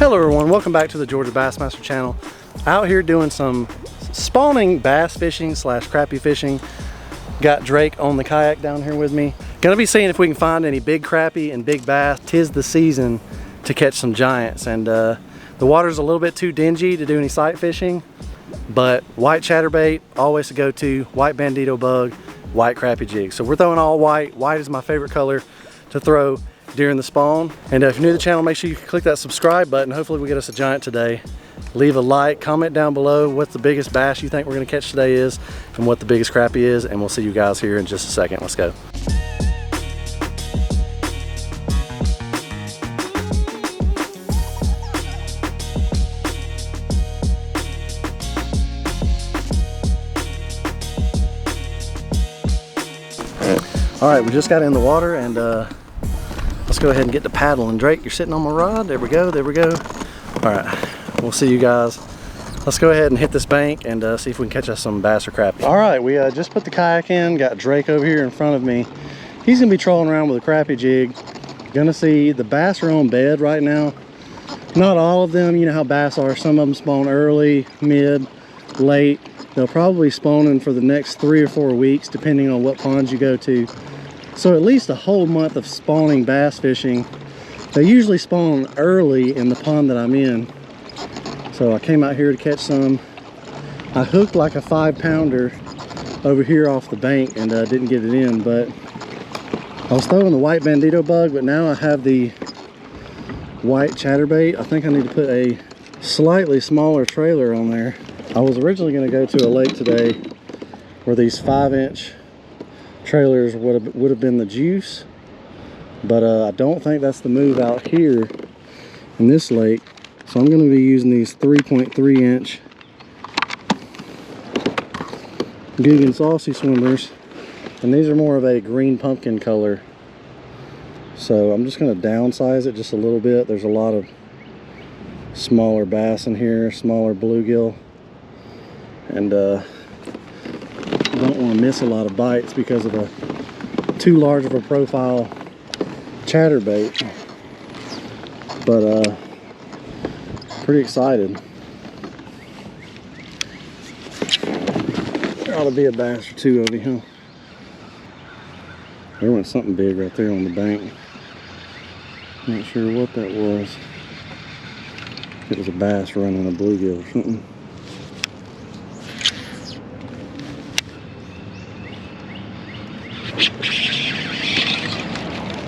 Hello everyone, welcome back to the Georgia Bassmaster channel. Out here doing some spawning bass fishing slash crappie fishing. Got Drake on the kayak down here with me. Gonna be seeing if we can find any big crappie and big bass. 'Tis the season to catch some giants, and the water's a little bit too dingy to do any sight fishing, but white chatterbait, always a go-to, white bandito bug, white crappie jig. So we're throwing all white. White is my favorite color to throw during the spawn. And if you're new to the channel, make sure you click that subscribe button. Hopefully we get us a giant today. Leave a like, comment down below what the biggest bass you think we're gonna catch today is and what the biggest crappie is, and we'll see you guys here in just a second. Let's go. All right, we just got in the water, and let's go ahead and get the paddle. And Drake, you're sitting on my rod. There we go, there we go. All right, we'll see you guys. Let's go ahead and hit this bank and see if we can catch us some bass or crappie. All right, we just put the kayak in, got Drake over here in front of me. He's gonna be trolling around with a crappie jig. Gonna see the bass are on bed right now. Not all of them, you know how bass are. Some of them spawn early, mid, late. They'll probably spawn in for the next 3 or 4 weeks, depending on what ponds you go to. So at least a whole month of spawning bass fishing. They usually spawn early in the pond that I'm in. So I came out here to catch some. I hooked like a 5-pounder over here off the bank and didn't get it in, but I was throwing the white bandito bug, but now I have the white chatterbait. I think I need to put a slightly smaller trailer on there. I was originally going to go to a lake today where these 5-inch trailers would have been the juice, but I don't think that's the move out here in this lake. So I'm going to be using these 3.3-inch GOOGAN saucy swimmers, and these are more of a green pumpkin color. So I'm just going to downsize it just a little bit. There's a lot of smaller bass in here, smaller bluegill, and don't want to miss a lot of bites because of a too large of a profile chatterbait. But pretty excited. There ought to be a bass or two over here. There went something big right there on the bank. Not sure what that was. It was a bass running a bluegill or something.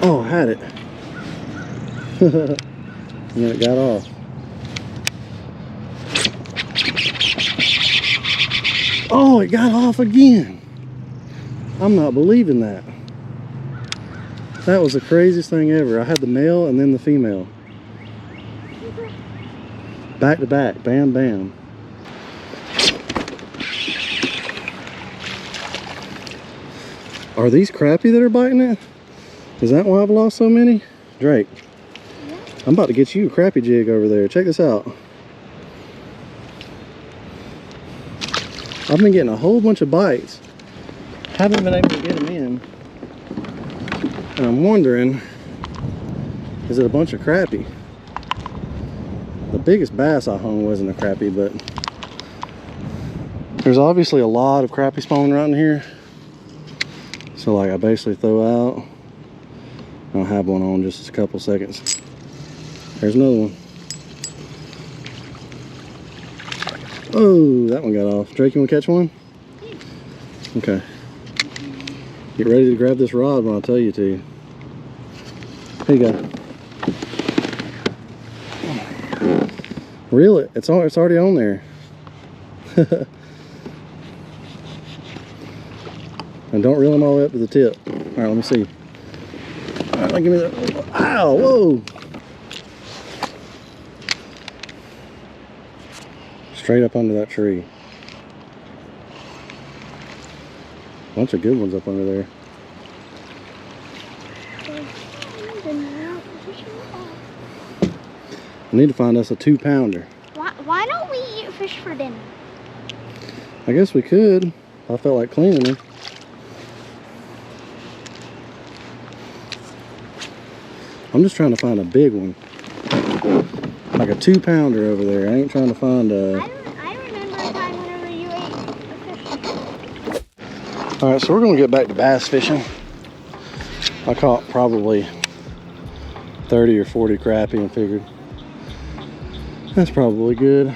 Oh, I had it. And then it got off. Oh, it got off again. I'm not believing that. That was the craziest thing ever. I had the male and then the female. Back to back, bam, bam. Are these crappie that are biting it? Is that why I've lost so many? Drake, yeah. I'm about to get you a crappie jig over there. Check this out. I've been getting a whole bunch of bites. Haven't been able to get them in. And I'm wondering, is it a bunch of crappie? The biggest bass I hung wasn't a crappie, but there's obviously a lot of crappie spawning right in here. So like I basically throw out. I'll have one on just a couple seconds. There's another one. Oh, that one got off. Drake, you want to catch one? Okay. Get ready to grab this rod when I tell you to. Here you go. Reel it. It's already on there. And don't reel them all the way up to the tip. All right, let me see. All right, give me that. Ow, whoa. Straight up under that tree. Bunch of good ones up under there. I need to find us a 2-pounder. Why don't we eat fish for dinner? I guess we could. I felt like cleaning them. I'm just trying to find a big one. Like a 2-pounder over there. I ain't trying to find a... I remember a time whenever you ate a fish. Alright, so we're going to get back to bass fishing. I caught probably 30 or 40 crappie and figured that's probably good.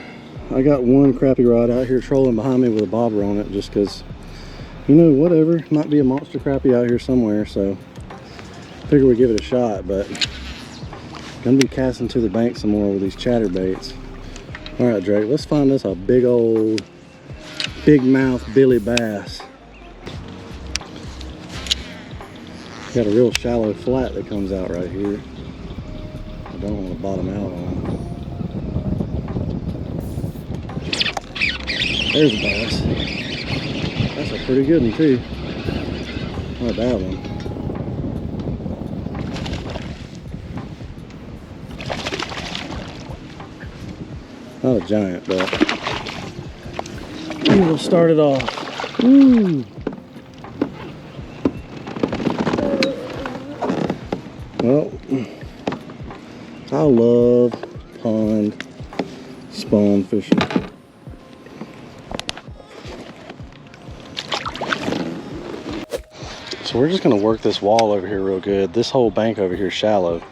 I got one crappie rod out here trolling behind me with a bobber on it just because, you know, whatever. Might be a monster crappie out here somewhere, so figure we give it a shot, but gonna be casting to the bank some more with these chatterbaits. All right, Drake, let's find us a big old, big mouth Billy bass. Got a real shallow flat that comes out right here. I don't want to bottom out on. There's a bass. That's a pretty good one too. Not a bad one. Not a giant, but we'll start it off. Woo! Well, I love pond spawn fishing. So we're just gonna work this wall over here real good. This whole bank over here is shallow.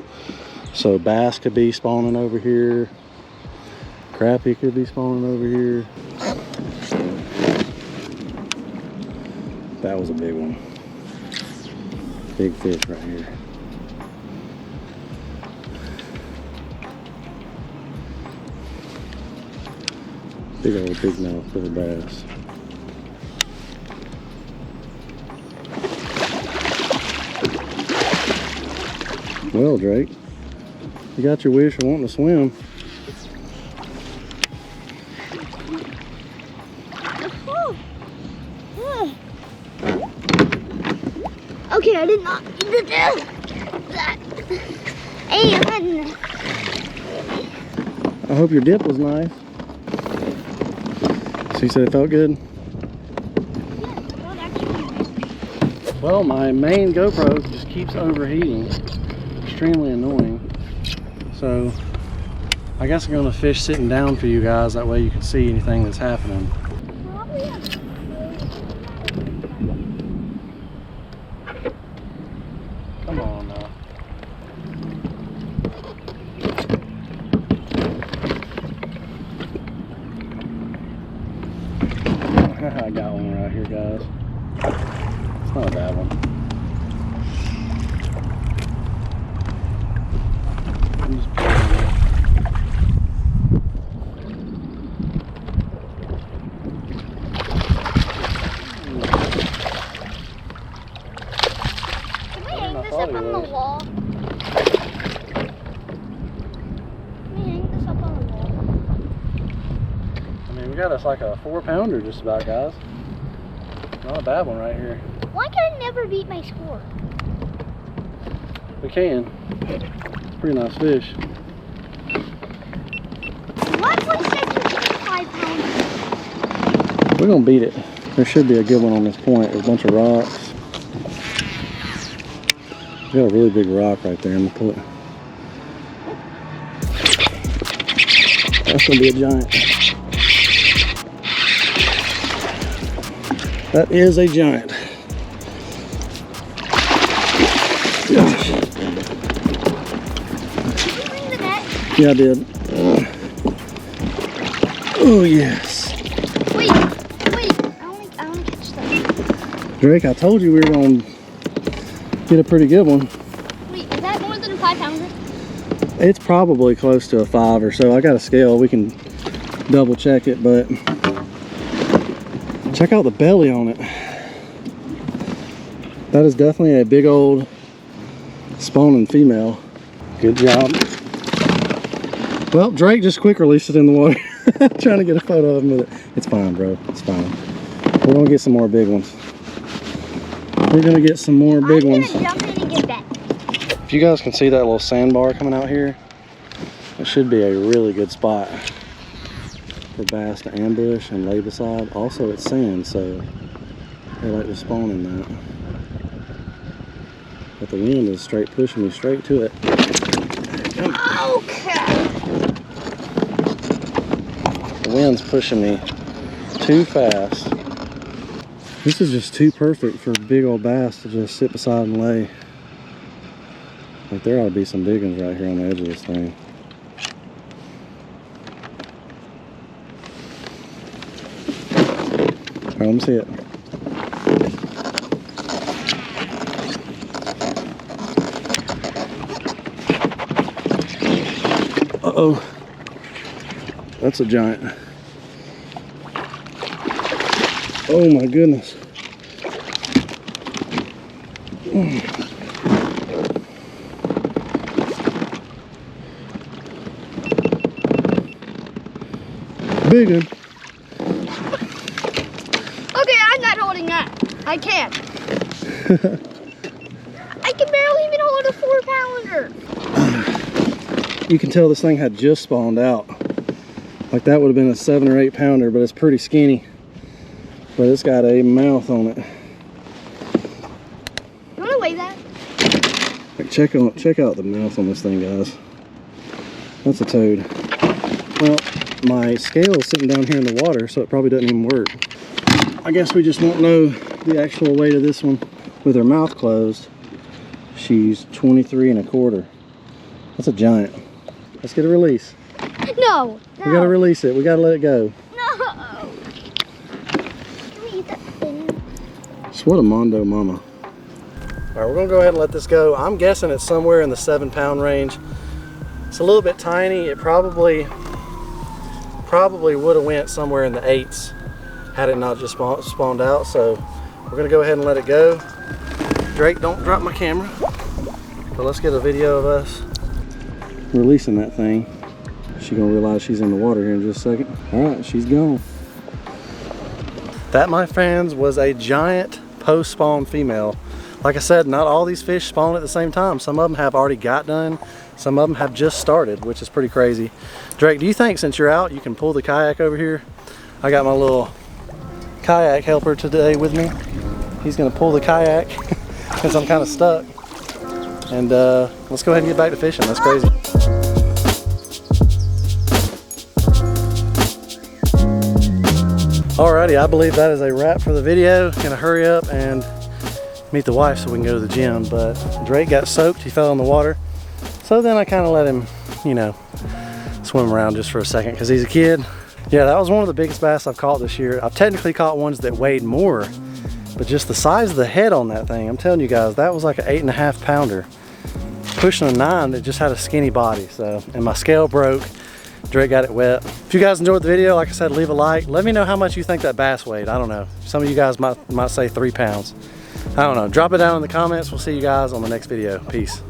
So bass could be spawning over here. Crappie could be spawning over here. That was a big one. Big fish right here. Big old big mouth for the bass. Well, Drake, you got your wish of wanting to swim. Okay, I did not mean to do that. And I hope your dip was nice. So you said it felt good? Well, my main GoPro just keeps overheating. Extremely annoying. So I guess I'm going to fish sitting down for you guys. That way you can see anything that's happening. Come on now. I got one right here, guys. It's not a bad one. I'm just pulling it. Can we hang this up on the wall? Can we hang this up on the wall? I mean, we got us like a 4-pounder just about, guys. Not a bad one right here. Why can I never beat my score? We can. Pretty nice fish. What was that 5 pounds? We're gonna beat it. There should be a good one on this point. There's a bunch of rocks. We got a really big rock right there. I'm gonna pull it. That's gonna be a giant. That is a giant. Gosh. Did you bring the net? Yeah, I did. Oh yes. Wait. I wanna catch that. Drake, I told you we were gonna get a pretty good one. Wait, is that more than a 5 pounder? It's probably close to a 5 or so. I got a scale. We can double check it, but check out the belly on it. That is definitely a big old spawning female. Good job. Well, Drake just quick released it in the water. Trying to get a photo of him with it. It's fine, bro. It's fine. We're gonna get some more big ones. We're gonna get some more big ones. I'm gonna jump in and get that. If you guys can see that little sandbar coming out here, it should be a really good spot for bass to ambush and lay beside. Also, it's sand, so they like to spawn in that. But the wind is straight pushing me straight to it. Okay. The wind's pushing me too fast. This is just too perfect for big old bass to just sit beside and lay. Like there ought to be some big ones right here on the edge of this thing. Alright, let me see it. Uh-oh. That's a giant. Oh my goodness. Big one. Okay, I'm not holding that. I can't. I can barely even hold a 4-pounder. You can tell this thing had just spawned out. Like that would have been a 7 or 8 pounder, but it's pretty skinny. But it's got a mouth on it. You wanna weigh that? Like check out the mouth on this thing, guys. That's a toad. Well, my scale is sitting down here in the water, so it probably doesn't even work. I guess we just won't know the actual weight of this one. With her mouth closed, she's 23 1/4. That's a giant. Let's get a release. No. We gotta release it. We gotta let it go. No. Can we eat that thing? So what a mondo mama. All right, we're gonna go ahead and let this go. I'm guessing it's somewhere in the 7-pound range. It's a little bit tiny. It probably would have went somewhere in the 8s had it not just spawned out. So we're gonna go ahead and let it go. Drake, don't drop my camera. But let's get a video of us releasing that thing. She's gonna realize she's in the water here in just a second. All right, she's gone. That, my friends, was a giant post-spawn female. Like I said, not all these fish spawn at the same time. Some of them have already got done. Some of them have just started, which is pretty crazy. Drake, do you think since you're out, you can pull the kayak over here? I got my little kayak helper today with me. He's gonna pull the kayak because I'm kind of stuck. And let's go ahead and get back to fishing. That's crazy. Alrighty, I believe that is a wrap for the video. Gonna hurry up and meet the wife so we can go to the gym. But Drake got soaked, he fell in the water. So then I kind of let him, you know, swim around just for a second because he's a kid. Yeah, that was one of the biggest bass I've caught this year. I've technically caught ones that weighed more, but just the size of the head on that thing, I'm telling you guys, that was like an 8 1/2 pounder. Pushing a 9 that just had a skinny body. So, and my scale broke. Drake got it wet. If you guys enjoyed the video, like I said, leave a like. Let me know how much you think that bass weighed. I don't know. Some of you guys might say 3 pounds. I don't know. Drop it down in the comments. We'll see you guys on the next video. Peace.